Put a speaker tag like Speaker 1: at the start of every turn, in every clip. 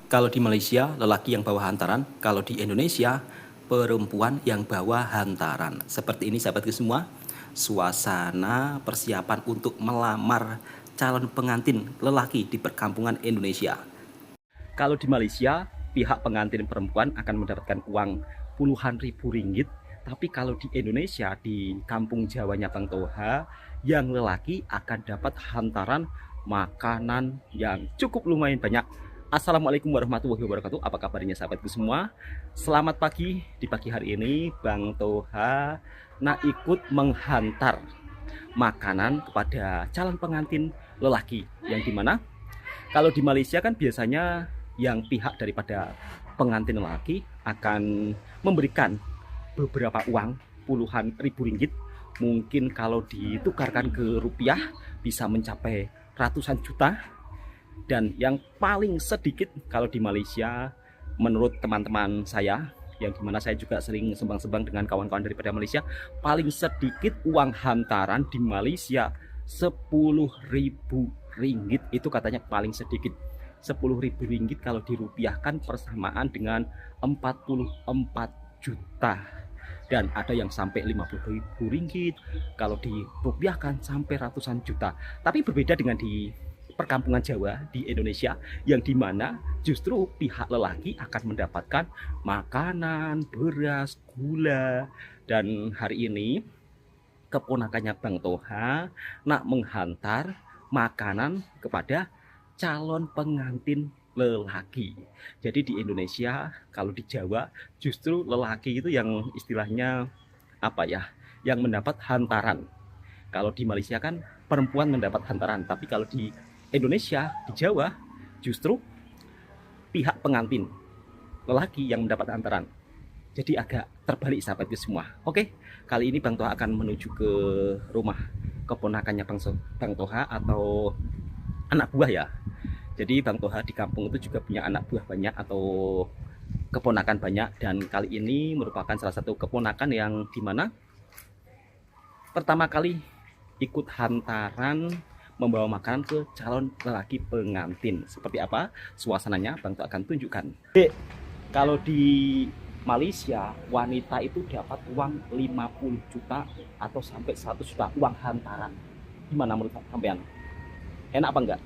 Speaker 1: Kalau di Malaysia, lelaki yang bawa hantaran. Kalau di Indonesia, perempuan yang bawa hantaran. Seperti ini sahabatku semua, suasana persiapan untuk melamar calon pengantin lelaki di perkampungan Indonesia. Kalau di Malaysia, pihak pengantin perempuan akan mendapatkan uang puluhan ribu ringgit. Tapi kalau di Indonesia, di kampung Jawanya Bang Toha, yang lelaki akan dapat hantaran makanan yang cukup lumayan banyak. Assalamualaikum warahmatullahi wabarakatuh. Apa kabarnya sahabatku semua? Selamat pagi. Di pagi hari ini Bang Toha ikut menghantar makanan kepada calon pengantin lelaki. Yang dimana kalau di Malaysia kan biasanya yang pihak daripada pengantin lelaki akan memberikan beberapa uang puluhan ribu ringgit. Mungkin kalau ditukarkan ke rupiah bisa mencapai ratusan juta. Dan yang paling sedikit kalau di Malaysia, menurut teman-teman saya, yang dimana saya juga sering sembang-sembang dengan kawan-kawan daripada Malaysia, paling sedikit uang hantaran di Malaysia 10.000 ringgit, itu katanya paling sedikit. 10.000 ringgit kalau dirupiahkan persamaan dengan 44 juta. Dan ada yang sampai 50.000 ringgit kalau dirupiahkan sampai ratusan juta. Tapi berbeda dengan di perkampungan Jawa di Indonesia, yang dimana justru pihak lelaki akan mendapatkan makanan, beras, gula. Dan hari ini keponakannya Bang Toha menghantar makanan kepada calon pengantin lelaki. Jadi di Indonesia, kalau di Jawa justru lelaki itu yang istilahnya apa ya, yang mendapat hantaran. Kalau di Malaysia kan perempuan mendapat hantaran, tapi kalau di Indonesia, di Jawa, justru pihak pengantin lelaki yang mendapat hantaran. Jadi agak terbalik sahabatku semua. Oke, kali ini Bang Toha akan menuju ke rumah keponakannya Bang Toha atau anak buah ya. Jadi Bang Toha di kampung itu juga punya anak buah banyak atau keponakan banyak. Dan kali ini merupakan salah satu keponakan yang dimana pertama kali ikut hantaran membawa makanan ke calon lelaki pengantin. Seperti apa suasananya Bang Toha akan tunjukkan. Dek, kalau di Malaysia wanita itu dapat uang 50 juta atau sampai 100 juta uang hantaran. Gimana menurut sampean? Enak apa enggak?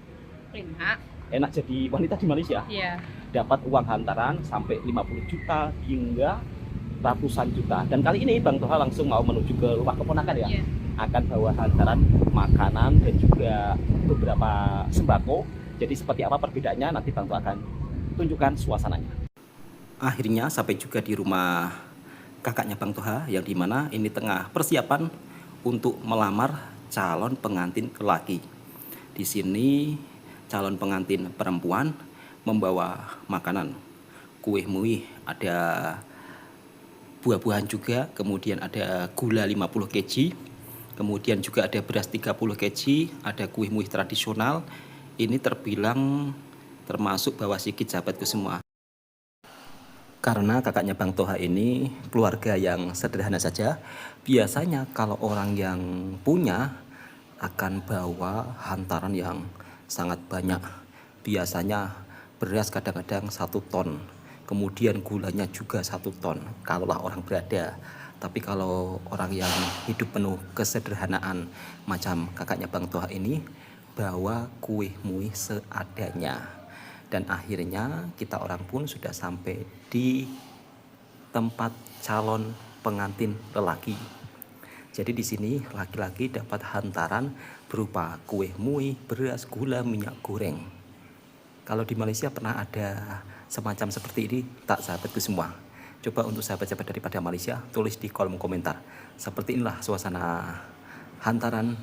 Speaker 2: Enak.
Speaker 1: Enak jadi wanita di Malaysia?
Speaker 2: Iya.
Speaker 1: Dapat uang hantaran sampai 50 juta hingga ratusan juta. Dan kali ini Bang Toha langsung mau menuju ke rumah keponakan ya?
Speaker 2: Iya.
Speaker 1: Akan bawa hantaran makanan dan juga beberapa sembako. Jadi seperti apa perbedaannya nanti Bang Toha akan tunjukkan suasananya. Akhirnya sampai juga di rumah kakaknya Bang Toha, yang dimana ini tengah persiapan untuk melamar calon pengantin lelaki. Di sini calon pengantin perempuan membawa makanan, kue muih, ada buah-buahan juga, kemudian ada gula 50 kg, kemudian juga ada beras 30 kg, ada kue muih tradisional. Ini terbilang termasuk bawah sikit sahabatku semua. Karena kakaknya Bang Toha ini keluarga yang sederhana saja. Biasanya kalau orang yang punya akan bawa hantaran yang sangat banyak. Biasanya beras kadang-kadang 1 ton. Kemudian gulanya juga 1 ton. Kalaulah orang berada. Tapi kalau orang yang hidup penuh kesederhanaan macam kakaknya Bang Toha ini, bawa kue muih seadanya. Dan akhirnya kita orang pun sudah sampai di tempat calon pengantin lelaki. Jadi di sini laki-laki dapat hantaran berupa kue muih, beras, gula, minyak goreng. Kalau di Malaysia pernah ada semacam seperti ini tak sahabatku semua? Coba untuk sahabat-sahabat daripada Malaysia tulis di kolom komentar. Seperti inilah suasana hantaran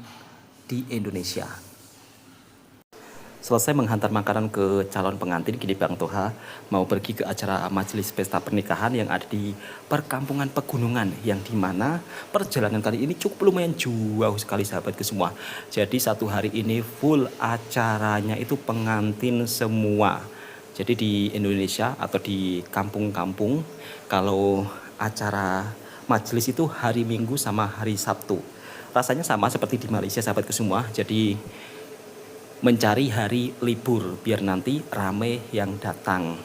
Speaker 1: di Indonesia. Selesai menghantar makanan ke calon pengantin, kini Bang Toha mau pergi ke acara majelis pesta pernikahan yang ada di perkampungan pegunungan, yang dimana perjalanan kali ini cukup lumayan jauh sekali sahabatku semua. Jadi satu hari ini full acaranya itu pengantin semua. Jadi di Indonesia atau di kampung-kampung, kalau acara majelis itu hari Minggu sama hari Sabtu. Rasanya sama seperti di Malaysia sahabatku semua. Jadi mencari hari libur biar nanti rame yang datang.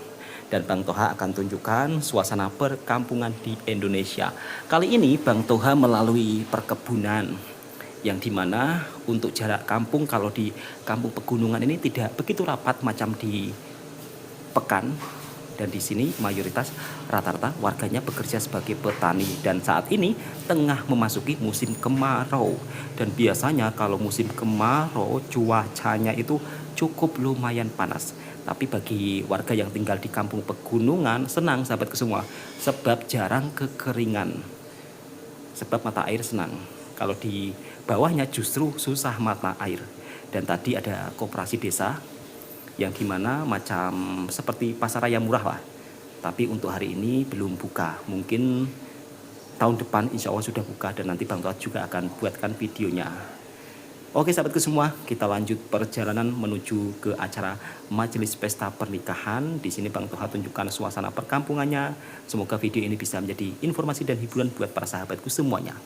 Speaker 1: Dan Bang Toha akan tunjukkan suasana perkampungan di Indonesia. Kali ini Bang Toha melalui perkebunan yang dimana untuk jarak kampung kalau di kampung pegunungan ini tidak begitu rapat macam di Pekan. Dan di sini mayoritas rata-rata warganya bekerja sebagai petani dan saat ini tengah memasuki musim kemarau. Dan biasanya kalau musim kemarau cuacanya itu cukup lumayan panas. Tapi bagi warga yang tinggal di kampung pegunungan senang sahabatku semua, sebab jarang kekeringan. Sebab mata air senang. Kalau di bawahnya justru susah mata air. Dan tadi ada koperasi desa yang dimana macam seperti pasar raya murah lah. Tapi untuk hari ini belum buka. Mungkin tahun depan insya Allah sudah buka dan nanti Bang Toha juga akan buatkan videonya. Oke sahabatku semua, kita lanjut perjalanan menuju ke acara majelis pesta pernikahan. Di sini Bang Toha tunjukkan suasana perkampungannya. Semoga video ini bisa menjadi informasi dan hiburan buat para sahabatku semuanya.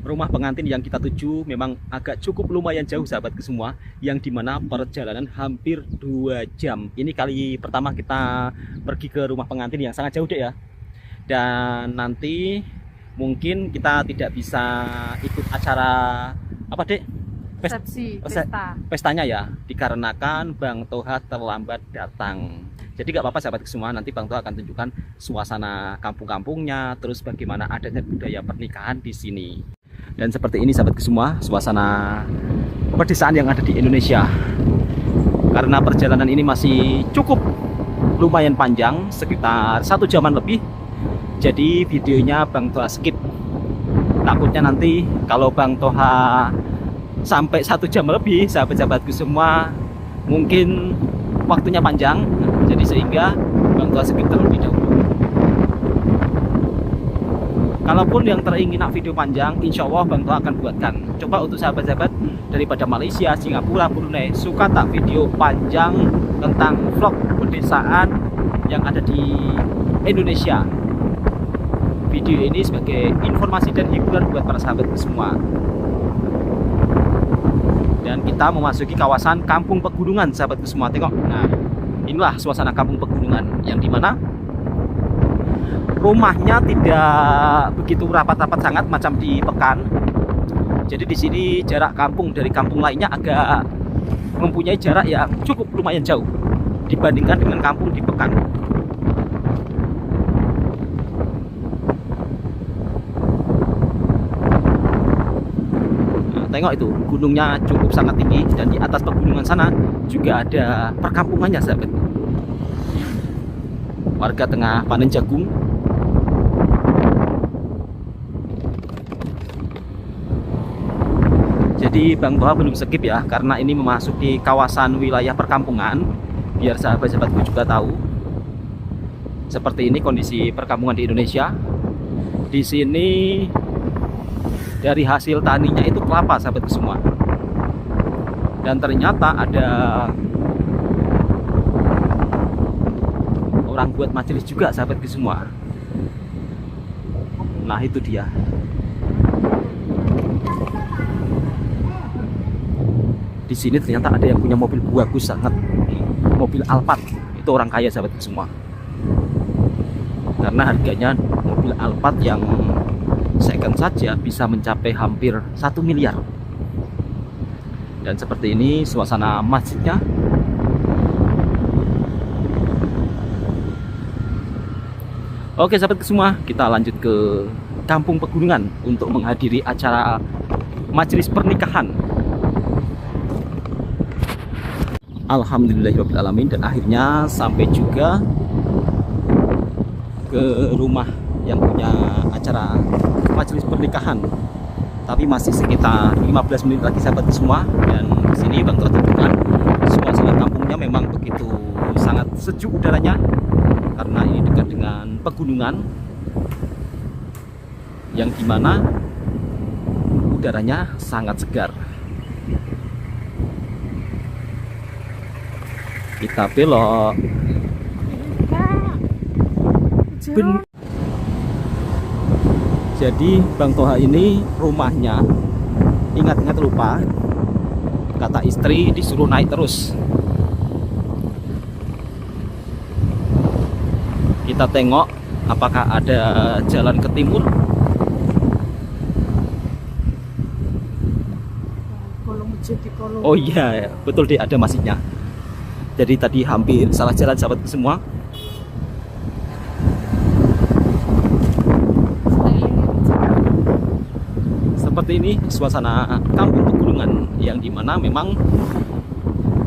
Speaker 1: Rumah pengantin yang kita tuju memang agak cukup lumayan jauh sahabatku semua, yang dimana perjalanan hampir 2 jam. Ini kali pertama kita pergi ke rumah pengantin yang sangat jauh deh ya. Dan nanti mungkin kita tidak bisa ikut acara apa dek? Pestanya ya, dikarenakan Bang Toha terlambat datang. Jadi gak apa-apa sahabatku semua, nanti Bang Toha akan tunjukkan suasana kampung-kampungnya, terus bagaimana adat dan budaya pernikahan di sini. Dan seperti ini sahabatku semua, suasana pedesaan yang ada di Indonesia. Karena perjalanan ini masih cukup lumayan panjang, sekitar 1 jaman lebih. Jadi videonya Bang Toha skip. Takutnya nanti kalau Bang Toha sampai 1 jam lebih, sahabat-sahabatku semua, mungkin waktunya panjang. Jadi sehingga Bang Toha skip terlebih dahulu. Kalaupun yang teringin video panjang, insya Allah Bang Toha akan buatkan. Coba untuk sahabat-sahabat daripada Malaysia, Singapura, Brunei, suka tak video panjang tentang vlog pedesaan yang ada di Indonesia. Video ini sebagai informasi dan hiburan buat para sahabatku semua. Dan kita memasuki kawasan kampung pegunungan sahabatku semua. Tengok, nah inilah suasana kampung pegunungan yang dimana rumahnya tidak begitu rapat-rapat sangat macam di Pekan. Jadi di sini jarak kampung dari kampung lainnya agak mempunyai jarak yang cukup lumayan jauh dibandingkan dengan kampung di Pekan. Nah, tengok itu, gunungnya cukup sangat tinggi dan di atas pegunungan sana juga ada perkampungannya sahabat. Warga tengah panen jagung. Jadi Bang Toha belum skip ya, karena ini memasuki kawasan wilayah perkampungan. Biar sahabat-sahabatku juga tahu seperti ini kondisi perkampungan di Indonesia. Di sini dari hasil taninya itu kelapa sahabatku semua. Dan ternyata ada orang buat majelis juga sahabatku semua. Nah itu dia. Di sini ternyata ada yang punya mobil bagus sangat, mobil Alphard. Itu orang kaya sahabatku semua. karena harganya mobil Alphard yang second saja bisa mencapai hampir 1 miliar. Dan seperti ini suasana masjidnya. Oke sahabat semua, kita lanjut ke Kampung Pegunungan untuk menghadiri acara majelis pernikahan. Alhamdulillahirrahmanirrahim, dan akhirnya sampai juga ke rumah yang punya acara majelis pernikahan. Tapi masih sekitar 15 menit lagi sahabat semua. Dan di sini Bang tertentukan suasana kampungnya memang begitu sangat sejuk udaranya, karena ini dekat dengan pegunungan yang dimana udaranya sangat segar. Kita belok. Jadi Bang Toha ini rumahnya, ingat-ingat lupa, kata istri disuruh naik terus. Kita tengok apakah ada jalan ke timur. Oh iya, betul deh, ada masjidnya. Jadi tadi hampir salah jalan sahabat semua. Seperti ini suasana kampung pegunungan yang dimana memang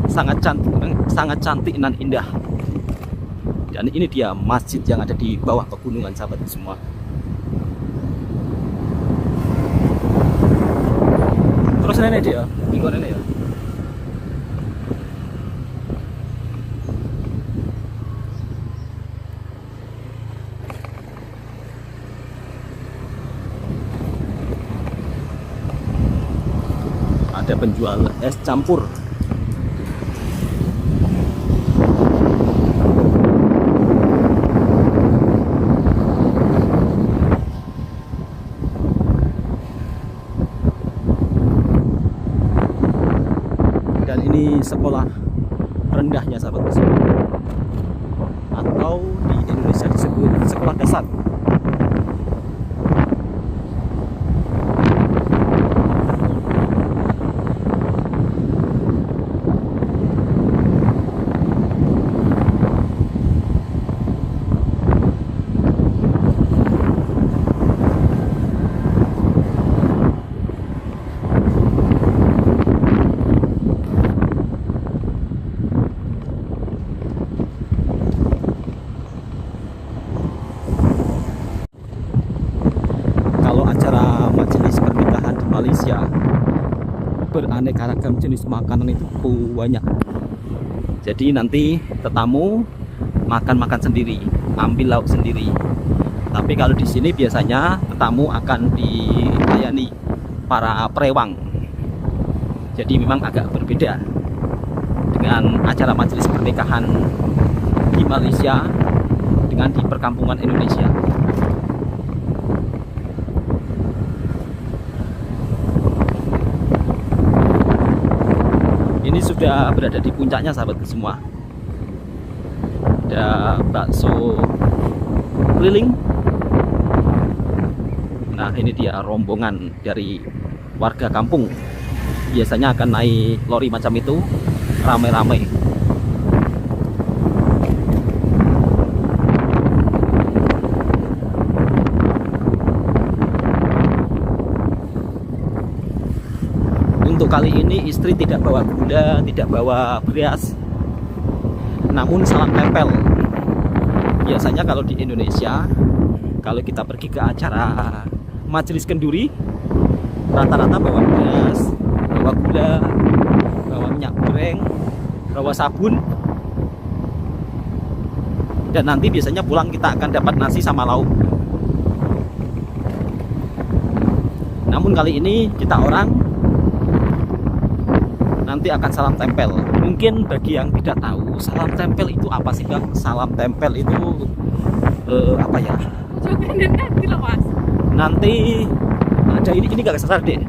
Speaker 1: sangat cantik dan indah. Dan ini dia masjid yang ada di bawah pegunungan sahabat semua. Terus nenek dia, minggu nenek ya. Ada penjual es campur. Dan ini sekolah rendahnya sahabat semua, atau di Indonesia disebut sekolah dasar. Malaysia beraneka ragam jenis makanan itu banyak. Jadi nanti tetamu makan sendiri, ambil lauk sendiri. Tapi kalau di sini biasanya tetamu akan dilayani para perewang. Jadi memang agak berbeda dengan acara majelis pernikahan di Malaysia dengan di perkampungan Indonesia. Ini sudah berada di puncaknya sahabat semua. Ada bakso keliling. Nah ini dia rombongan dari warga kampung. Biasanya akan naik lori macam itu, ramai-ramai. Untuk kali ini istri tidak bawa gula, tidak bawa beras, namun salam tempel. Biasanya kalau di Indonesia, kalau kita pergi ke acara majelis kenduri, rata-rata bawa beras, bawa gula, bawa minyak goreng, bawa sabun. Dan nanti biasanya pulang kita akan dapat nasi sama lauk. Namun kali ini kita orang nanti akan salam tempel. Mungkin bagi yang tidak tahu salam tempel itu apa sih Bang? Salam tempel itu apa ya? Nanti ada ini nggak kesasar deh,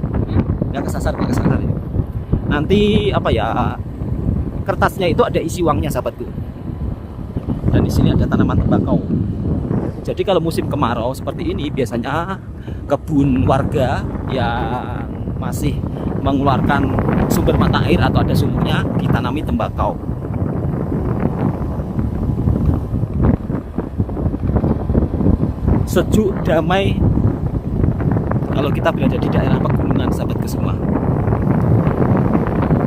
Speaker 1: nggak kesasar. Nanti apa ya? Kertasnya itu ada isi uangnya sahabatku. Dan di sini ada tanaman tembakau. Jadi kalau musim kemarau seperti ini biasanya kebun warga yang masih mengeluarkan sumber mata air atau ada sumurnya ditanami tembakau. Sejuk, damai kalau kita berada di daerah pegunungan, sahabatku semua.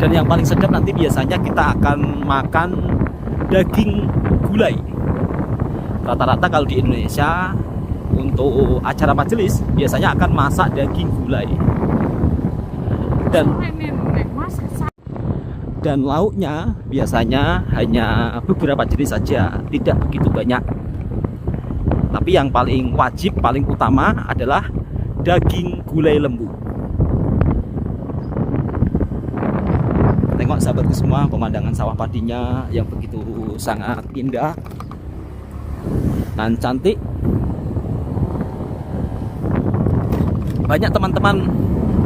Speaker 1: Dan yang paling sedap nanti biasanya kita akan makan daging gulai. Rata-rata kalau di Indonesia untuk acara majelis biasanya akan masak daging gulai. Dan lauknya biasanya hanya beberapa jenis saja, tidak begitu banyak. Tapi yang paling wajib, paling utama adalah daging gulai lembu. Tengok sahabatku semua, pemandangan sawah padinya yang begitu sangat indah dan cantik. Banyak teman-teman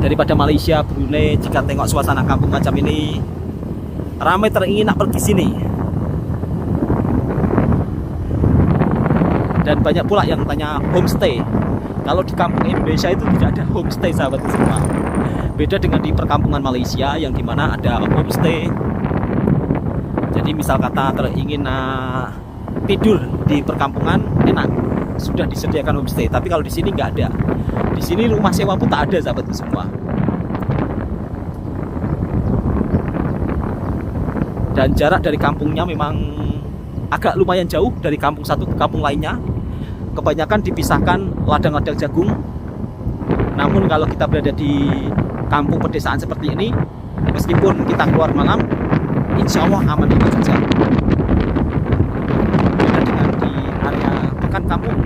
Speaker 1: daripada Malaysia, Brunei, jika tengok suasana kampung macam ini, ramai teringin nak pergi sini. Dan banyak pula yang tanya homestay. Kalau di kampung Indonesia itu tidak ada homestay, sahabatku semua. Beda dengan di perkampungan Malaysia yang dimana ada homestay. Jadi misal kata teringin tidur di perkampungan, enak, sudah disediakan homestay. Tapi kalau di sini nggak ada. Di sini rumah sewa pun tak ada, sahabatku semua. Dan jarak dari kampungnya memang agak lumayan jauh dari kampung satu ke kampung lainnya. Kebanyakan dipisahkan ladang-ladang jagung. Namun kalau kita berada di kampung pedesaan seperti ini, meskipun kita keluar malam, insya Allah aman-aman saja. Beda dengan di area pekan kampung.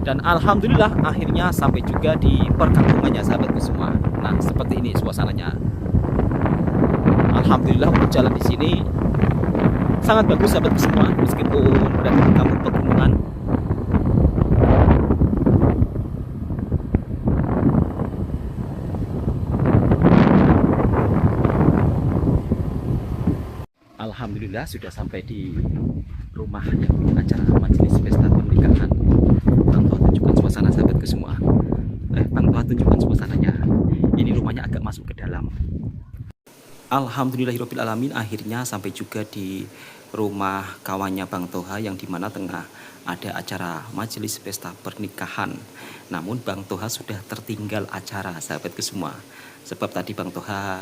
Speaker 1: Dan alhamdulillah akhirnya sampai juga di perkampungannya, sahabatku semua. Nah, seperti ini suasananya. Alhamdulillah untuk jalan di sini sangat bagus, sahabatku semua, meskipun berada di kampung pegunungan. Alhamdulillah sudah sampai di rumah yang acara majelis pesta pernikahan. Bang Toha tunjukkan suasana, sahabatku semua. Bang Toha tunjukkan suasananya. Ini rumahnya agak masuk ke dalam. Alhamdulillahirrahmanirrahim, akhirnya sampai juga di rumah kawannya Bang Toha yang dimana tengah ada acara majelis pesta pernikahan. Namun Bang Toha sudah tertinggal acara, sahabatku semua. Sebab tadi Bang Toha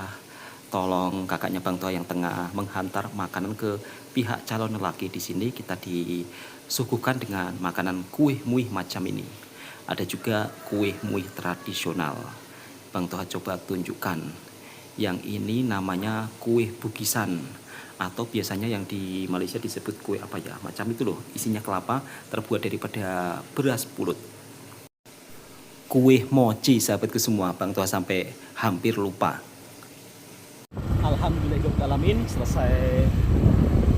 Speaker 1: tolong kakaknya Bang Toha yang tengah menghantar makanan ke pihak calon lelaki. Di sini kita disuguhkan dengan makanan kue muih macam ini. Ada juga kue muih tradisional. Bang Toha coba tunjukkan. Yang ini namanya kue bukisan, atau biasanya yang di Malaysia disebut kue apa ya, macam itu loh, isinya kelapa terbuat daripada beras pulut. Kue mochi, sahabatku semua. Bang Toha sampai hampir lupa. Alhamdulillahirrahmanirrahim, selesai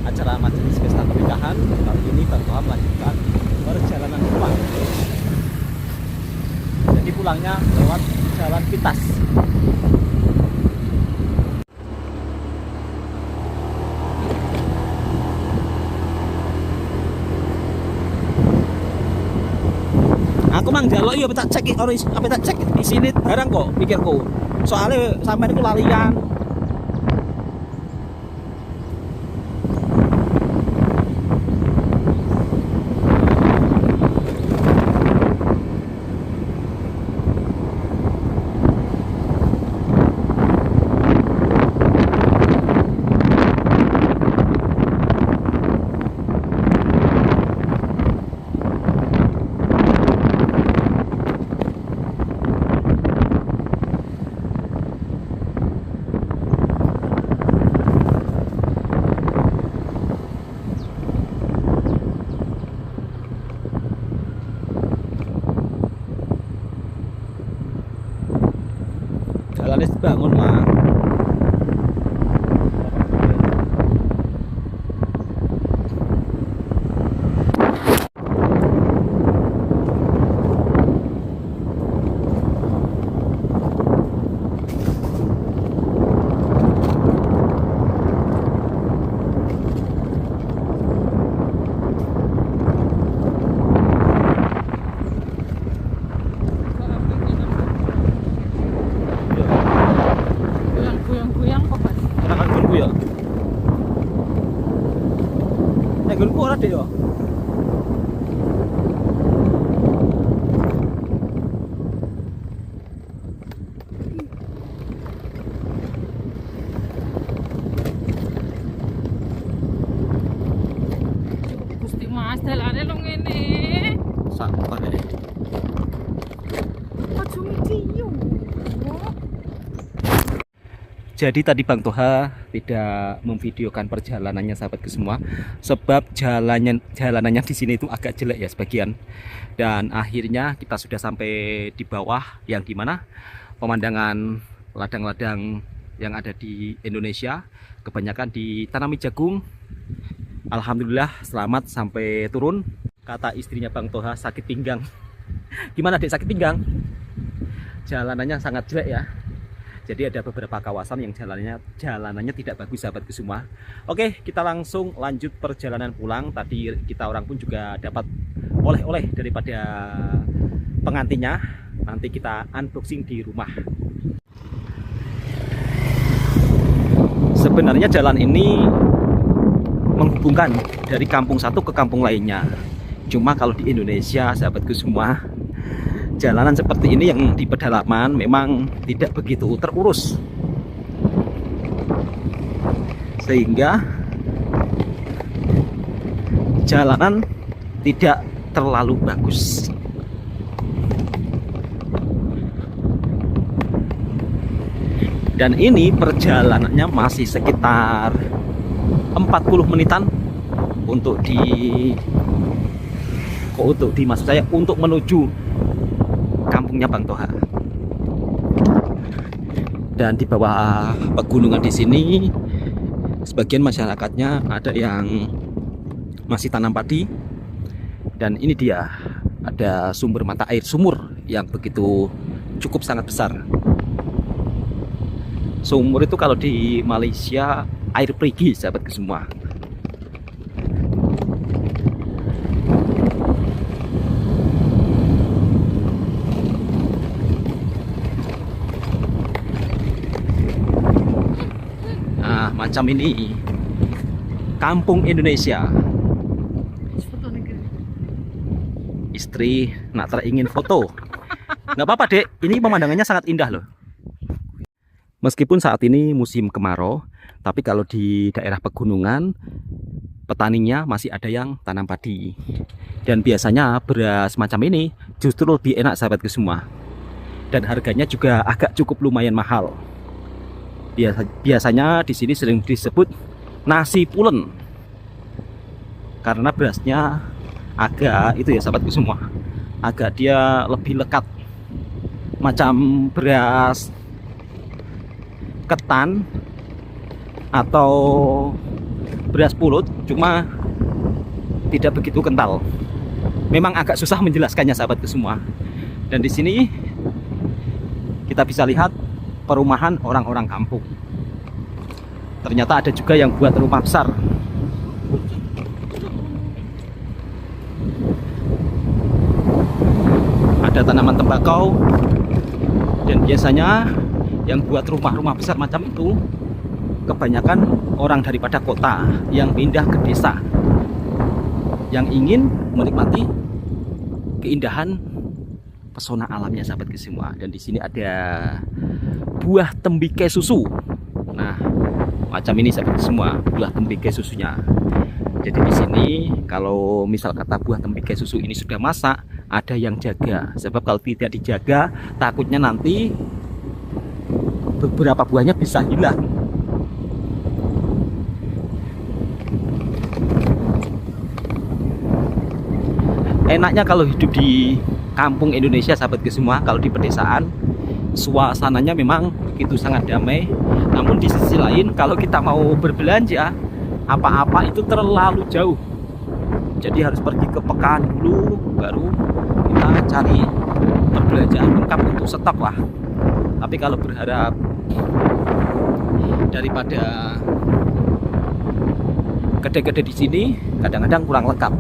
Speaker 1: acara majelis pesta pernikahan. Kali ini Bang Toha melanjutkan perjalanan pulang. Jadi pulangnya lewat jalan pintas. Aku mang jaluk ya tak cek apa tak cek di sini barang kok pikirku. Soalnya sampai itu lalian. Toh Dek yo.
Speaker 2: Gusti Mas, dalane lo ngene.
Speaker 1: Santai.
Speaker 2: Aja midiyo.
Speaker 1: Jadi tadi Bang Toha tidak memvideokan perjalanannya sahabatku semua, sebab jalanannya di sini itu agak jelek ya sebagian. Dan akhirnya kita sudah sampai di bawah, yang dimana pemandangan ladang-ladang yang ada di Indonesia kebanyakan ditanami jagung. Alhamdulillah selamat sampai turun. Kata istrinya Bang Toha sakit pinggang. Gimana Dek, sakit pinggang? Jalanannya sangat jelek ya. Jadi ada beberapa kawasan yang jalanannya tidak bagus sahabatku semua. Oke, kita langsung lanjut perjalanan pulang. Tadi kita orang pun juga dapat oleh-oleh daripada pengantinnya. Nanti kita unboxing di rumah. Sebenarnya jalan ini menghubungkan dari kampung satu ke kampung lainnya. Cuma kalau di Indonesia sahabatku semua, jalanan seperti ini yang di pedalaman memang tidak begitu terurus, sehingga jalanan tidak terlalu bagus. Dan ini perjalanannya masih sekitar 40 menitan untuk maksud saya untuk menuju kampungnya Bang Toha. Dan di bawah pegunungan di sini sebagian masyarakatnya ada yang masih tanam padi. Dan ini dia, ada sumber mata air sumur yang begitu cukup sangat besar. Sumur itu kalau di Malaysia air perigi sahabatku semua. Nah, macam ini kampung Indonesia. Istri nak teringin foto. Nggak apa-apa Dek, ini pemandangannya sangat indah loh. Meskipun saat ini musim kemarau, tapi kalau di daerah pegunungan petaninya masih ada yang tanam padi. Dan biasanya beras macam ini justru lebih enak sahabatku semua. Dan harganya juga agak cukup lumayan mahal. Biasanya di sini sering disebut nasi pulen, karena berasnya agak itu ya sahabatku semua, agak dia lebih lekat, macam beras ketan atau beras pulut, cuma tidak begitu kental. Memang agak susah menjelaskannya sahabatku semua. Dan di sini kita bisa lihat perumahan orang-orang kampung. Ternyata ada juga yang buat rumah besar. Ada tanaman tembakau. Dan biasanya yang buat rumah-rumah besar macam itu kebanyakan orang daripada kota yang pindah ke desa, yang ingin menikmati keindahan pesona alamnya sahabatku semua. Dan di sini ada buah tembikè susu. Nah, macam ini sahabatku semua, buah tembikè susunya. Jadi di sini kalau misal kata buah tembikè susu ini sudah masak, ada yang jaga. Sebab kalau tidak dijaga, takutnya nanti beberapa buahnya bisa hilang. Enaknya kalau hidup di kampung Indonesia sahabatku semua, kalau di pedesaan suasananya memang itu sangat damai. Namun di sisi lain kalau kita mau berbelanja apa-apa itu terlalu jauh. Jadi harus pergi ke pekan dulu baru kita cari perbelanjaan lengkap untuk stok lah. Tapi kalau berharap daripada kedai-kedai di sini kadang-kadang kurang lengkap.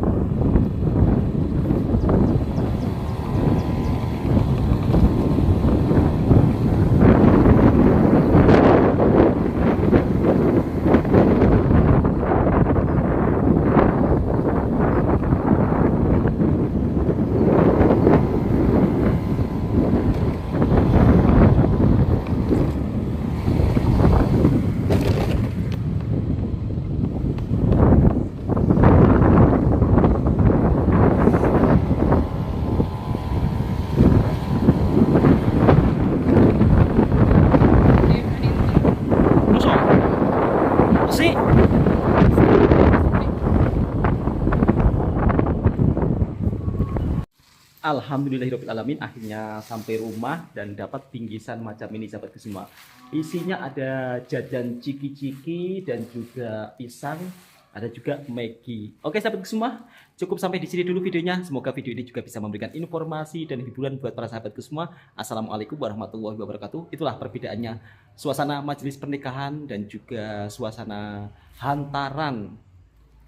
Speaker 1: Alhamdulillahirobbilalamin, akhirnya sampai rumah dan dapat bingkisan macam ini sahabatku semua. Isinya ada jajan ciki-ciki dan juga pisang, ada juga Maggi. Oke sahabatku semua, cukup sampai di sini dulu videonya. Semoga video ini juga bisa memberikan informasi dan hiburan buat para sahabatku semua. Assalamualaikum warahmatullahi wabarakatuh. Itulah perbedaannya suasana majelis pernikahan dan juga suasana hantaran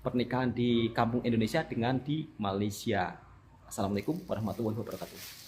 Speaker 1: pernikahan di kampung Indonesia dengan di Malaysia. Assalamualaikum warahmatullahi wabarakatuh.